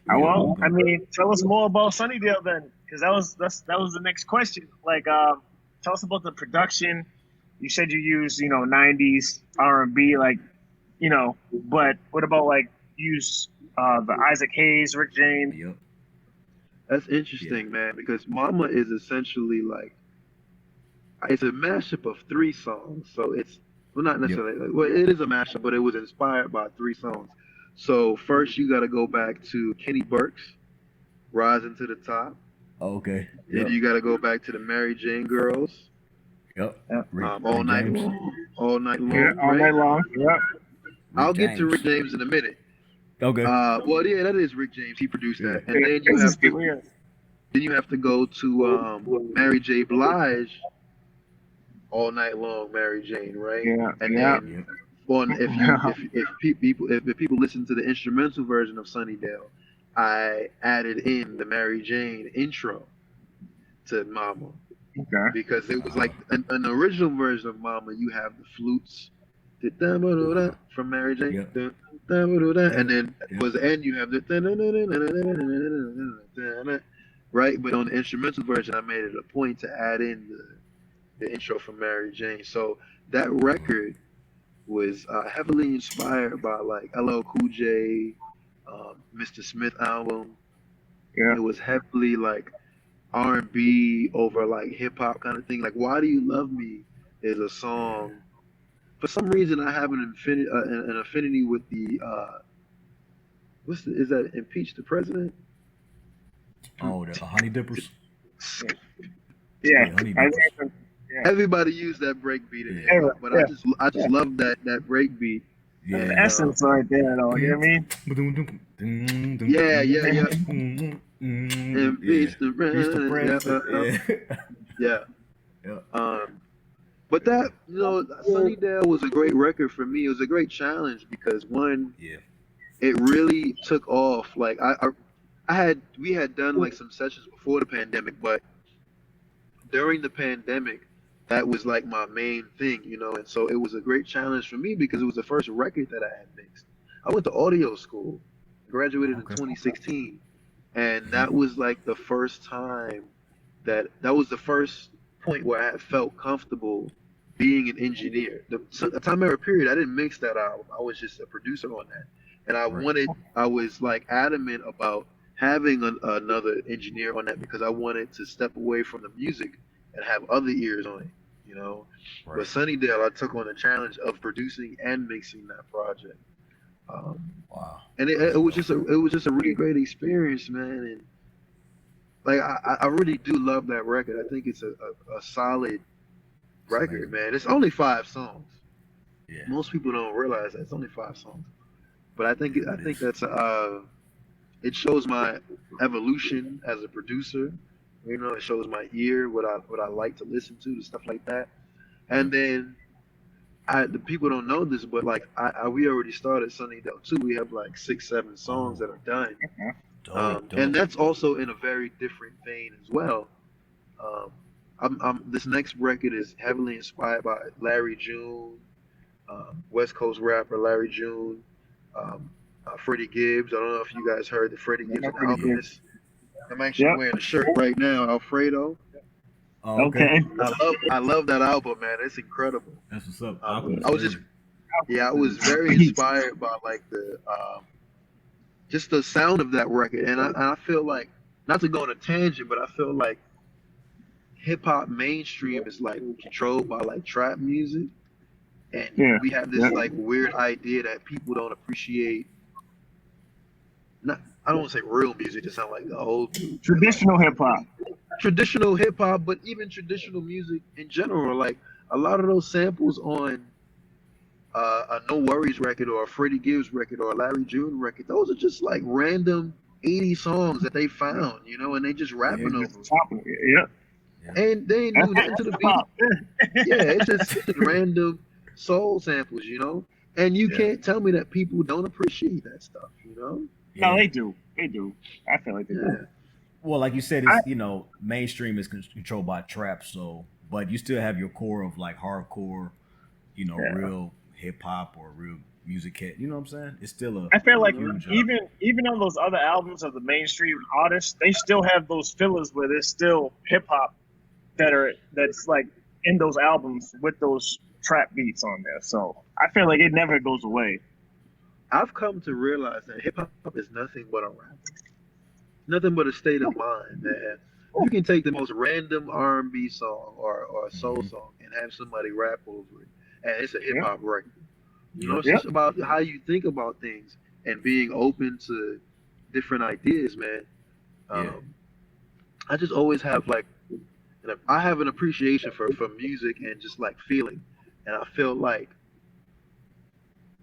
Well, I mean, tell us more about Sunnydale then, because that was the next question. Like, tell us about the production. You said you use, '90s R&B, like, but what about like use the Isaac Hayes, Rick James? Yep. That's Yeah. interesting, man, because Mama is essentially like it's a mashup of three songs. So it's well, not Yep. necessarily well, it is a mashup, but it was inspired by three songs. So first, you got to go back to Kenny Burke's "Rising to the Top." Okay. Then Yep. you got to go back to the Mary Jane Girls, Yep. Yeah, "All Rick Night James. Long," "All Night yeah, Long," all right? night long. Yeah, Rick I'll get to Rick James. James in a minute. Okay. Well, yeah, that is Rick James. He produced Yeah. that, and yeah. then This is people. Yeah, you have to go to Mary J. Blige, "All Night Long," Mary Jane, right? yeah, And yeah. then Yep. on if people listen to the instrumental version of Sunnydale, I added in the Mary Jane intro to Mama Okay. because it was Uh, like an original version of Mama. You have the flutes, uh, from Mary Jane, yep. and Yep. then Yep. towards the end you have the right. But on the instrumental version, I made it a point to add in the intro from Mary Jane. So that Uh, record was heavily inspired by like LL Cool J, Mr. Smith album. Yeah. It was heavily like R&B over like hip hop kind of thing. Like "Why Do You Love Me" is a yeah. song. For some reason, I have an affinity with the is that "Impeach the President"? Oh, the Honey Dippers. Yeah. Yeah. Yeah, Honey I Dippers. think, yeah. Everybody used that break beat in hip Yeah. Yeah. hop, but I Yeah. just I Yeah. just love that break beat. That's the And Yeah. essence right there, though. You know what I mean? yeah, yeah. Yeah. Impeach the He's the president. Yeah, president. Yeah. yeah. Yeah. But that, Sunnydale was a great record for me. It was a great challenge because one, Yeah. it really took off. Like we had done like some sessions before the pandemic, but during the pandemic, that was like my main thing. And so it was a great challenge for me because it was the first record that I had mixed. I went to audio school, graduated in Okay. 2016, and Hmm. that was like the first time that was the first point where I had felt comfortable being an engineer. The time era period, I didn't mix that album. I was just a producer on that, and Right. I was like adamant about having another engineer on that because I wanted to step away from the music and have other ears on it. But Right. Sunnydale, I took on the challenge of producing and mixing that project, um, Wow. and That's dope. it was just a really great experience, man. And like I really do love that record. I think it's a solid It's record, amazing. man. It's only 5 songs. Yeah. Most people don't realize that it's only 5 songs. But Yeah, I but think it's that's it shows my evolution as a producer. It shows my ear, what I like to listen to, stuff like that. yep. And then the people don't know this, but like we already started Sunnydale too. We have like 6, 7 songs that Oh, are done, dope, and dope. that's also in a very different vein as well. Um, this next record is heavily inspired by Larry June, West Coast rapper Larry June, um, Freddie Gibbs. I don't know if you guys heard the Freddie Gibbs Yeah, and pretty Yeah. good. Alchemist. I'm actually Yep. wearing a shirt right now, Alfredo. Oh, okay. Okay. I love that album, man. It's incredible. That's what's up. I Alchemist was just crazy. yeah, I was very Beast. inspired by like the just the sound of that record, and I feel like not to go on a tangent, but I feel like hip hop mainstream is like controlled by like trap music, and Yeah. we have Yeah. this like weird idea that people don't appreciate. Not I don't want to say real music to sound like the old dude, but like Traditional hip hop. traditional hip hop, but even traditional music in general. Like a lot of those samples on a No Worries record or a Freddie Gibbs record or a Larry June record, those are just like random 80 songs that they found, and they just Yeah. rapping over Just it. top of it. Yeah. Yeah. And they ain't That's do nothing to the hip beat. hop. Yeah, it's just random soul samples. And you Yeah. can't tell me that people don't appreciate that stuff. No, Yeah. they do. They do. I feel like they do. Yeah, Well, like you said, I, it's mainstream is controlled by trap, so but you still have your core of like hardcore, yeah. real hip hop or real music cat. You know what I'm saying? It's still a I feel like huge. even on those other albums of the mainstream artists, they still have those fillers where there's still hip hop that's like in those albums with those trap beats on there. So I feel like it never goes away. I've come to realize that hip hop is nothing but a rap, nothing but a state of mind, man. You can take the most random R&B song or a soul Mhm. song and have somebody rap over it, and it's a hip Yeah, hop record. You know, Yep. it's yeah, just about how you think about things and being open to different ideas, man. Yeah. Um, I just always have like, I have an appreciation for music and just like feeling, and I feel like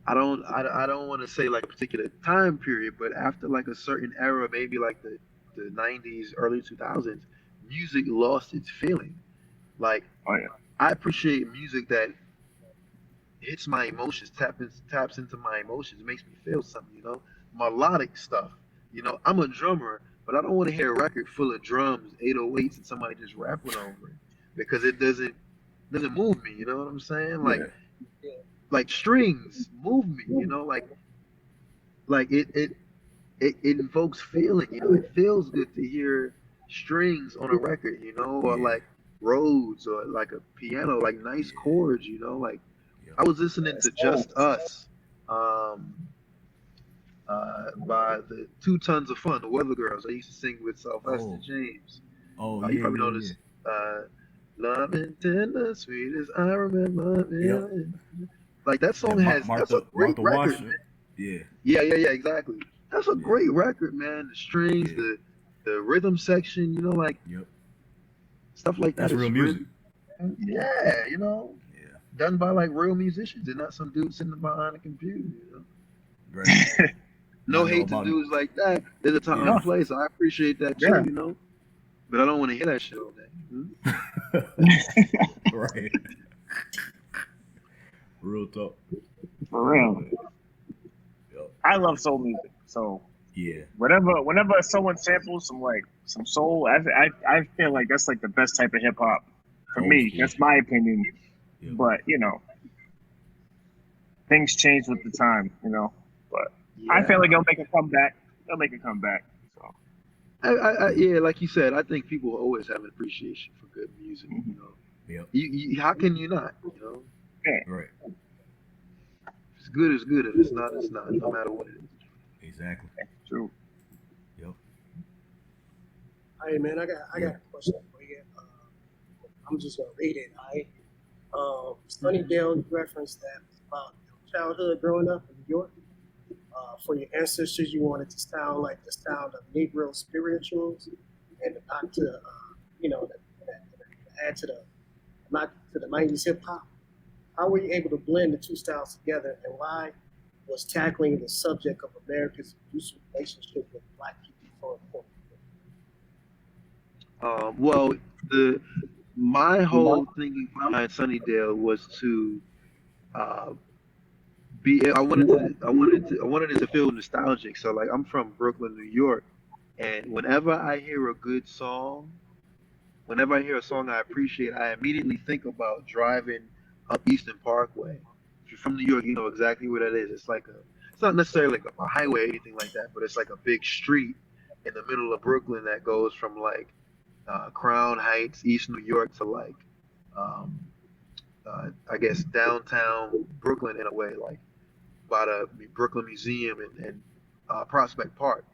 I don't want to say like a particular time period, but after like a certain era, maybe like the 90s, early 2000s, music lost its feeling. Like oh yeah, I appreciate music that hits my emotions, taps into my emotions, makes me feel something, you know? Melodic stuff. You know, I'm a drummer, but I don't want to hear a record full of drums, 808s, and somebody just rapping over it because it doesn't move me, you know what I'm saying? Yeah. Like strings move me, you know, like it invokes feeling, you know. It feels good to hear strings on a record, you know, or Yeah. like Rhodes or like a piano, like nice Yeah. chords, you know. Like Yep. I was listening to oh, Just Us, um, by the Two Tons of Fun, the Weather Girls. I used to sing with Sylvester Oh. James. Oh You yeah. probably Yeah. know Yeah. this. Love and tender, sweet as I remember. Yep. Like that That song has, that's a great Martha record, Wash. man. Yeah. Yeah, exactly. That's a Yeah. great record, man. The strings, Yeah. the rhythm section, you know, like Yep. stuff like that That's real is really, music. yeah, you know, Yeah. done by like real musicians and not some dude sitting behind a computer, you know. Right. No Y'all know hate to about dudes like that. There's a time yeah. and no, place. I appreciate that too, yeah, you know. But I don't want to hear that shit all day. Right. Real talk. for real. Yep. I love soul music, so Yeah. whenever someone samples some soul, I feel like that's like the best type of hip hop for Old me. school. That's my opinion. Yep. But things change with the time, But I feel Yeah. like they'll make a comeback. They'll make a comeback. So Yep. Yeah, like you said, I think people always have an appreciation for good music, you know. Yep. How can you not, you know? yeah, Right. If it's good, it's good. If it's not, it's not, no matter what it is. Exactly. true. Yep. Hey man, I Yeah. got a question for you. I'm just gonna read it. Mhm. Sunnydale, you referenced that about your childhood growing up in New York. For your ancestors, you wanted to sound like the sound of Negro spirituals, and not to, add to the not to the '90s hip hop. How were you able to blend the two styles together, and why was tackling the subject of America's abusive relationship with Black people so important? Well, the my whole thinking behind Sunnydale was to uh, I wanted it to feel nostalgic. So like I'm from Brooklyn, New York, and whenever I hear a good song, whenever I hear a song I appreciate, I immediately think about driving up Eastern Parkway. If you're from New York, you know exactly where that is. It's not necessarily like a highway or anything like that, but it's like a big street in the middle of Brooklyn that goes from like Crown Heights, East New York, to like um, I guess downtown Brooklyn in a way, like by the Brooklyn Museum and Prospect Park.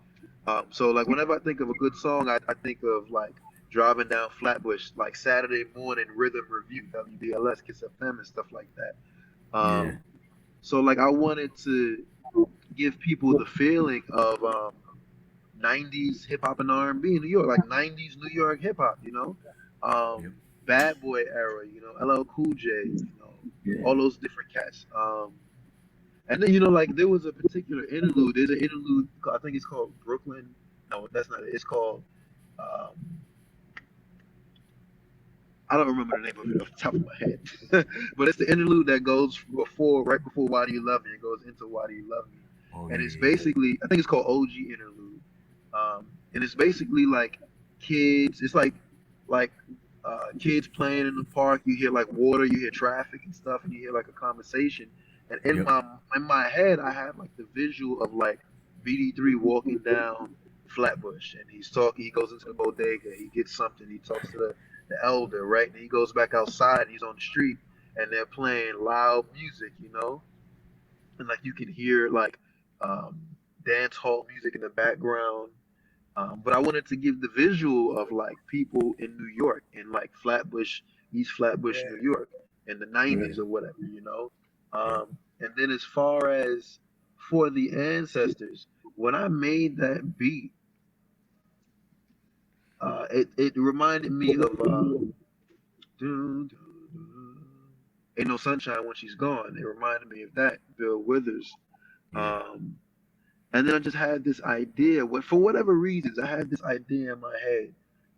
So like whenever I think of a good song, I think of like driving down Flatbush, like Saturday morning rhythm review, WBLS, Kiss FM, and stuff like that. Yeah. So like I wanted to give people the feeling of 90s hip hop and R&B in New York, like 90s New York hip hop, you know, Yep. Bad Boy era, you know, LL Cool J, you know, Yeah. all those different cats. And then you know, like there was a particular interlude. There's an interlude. I think it's called Brooklyn. No, that's not it. It's called. Um, I don't remember the name of it off the top of my head, but it's the interlude that goes right before Why Do You Love Me? It goes into Why Do You Love Me, Oh and yeah. it's Yeah. basically I think it's called OG interlude, and it's basically like kids. It's like kids playing in the park. You hear like water, you hear traffic and stuff, and you hear like a conversation, And in my head, I had like the visual of like BD3 walking down Flatbush, and he goes into the bodega, he gets something, he talks to the elder, right? And he goes back outside, and he's on the street, and they're playing loud music, and like you can hear like um, dance hall music in the background. But I wanted to give the visual of like people in New York, in like Flatbush, East Flatbush, New York, in the '90s or whatever. And then as far as for the ancestors, when I made that beat, it reminded me of Dun, dun, dun. Ain't No Sunshine When She's Gone. It reminded me of that, Bill Withers. Yeah. And then I just had this idea, for whatever reasons, I had this idea in my head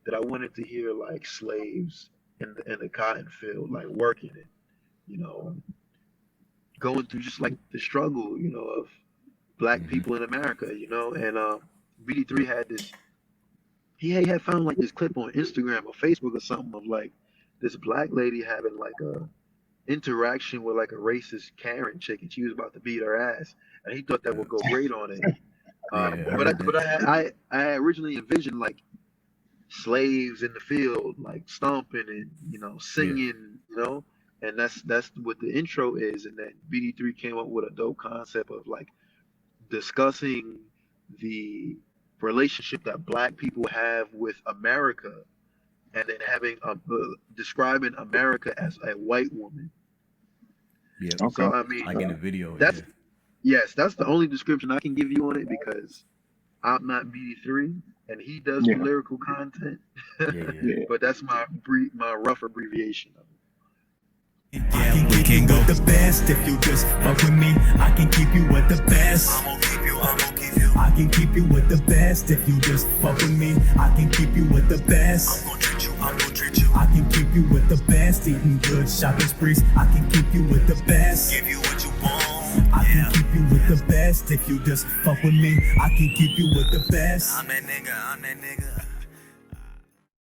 that I wanted to hear like slaves in the cotton field, like working it, going through just like the struggle, of black people in America, And BD3 had this, he had found like this clip on Instagram or Facebook or something of like this black lady having like a interaction with like a racist Karen chick, and she was about to beat her ass, and he thought that would go great on it. I had originally envisioned like slaves in the field, like stomping and singing, and that's what the intro is. And then BD3 came up with a dope concept of like discussing the relationship that black people have with America, and then having describing America as a white woman. Yeah. Okay. So I mean, like in the video. Yes, that's the only description I can give you on it, because I'm not BD3 and he does lyrical content. But that's my rough abbreviation of it. Yeah, we can go the best if you just fuck with me. I can keep you with the best. I'm gonna keep you. I can keep you with the best if you just fuck with me. I can keep you with the best. I'm gonna treat you. I can keep you with the best. Eating good, shopping sprees. I can keep you with the best. Give you what you want. I can keep you with the best if you just fuck with me. I can keep you with the best. I'm that nigga.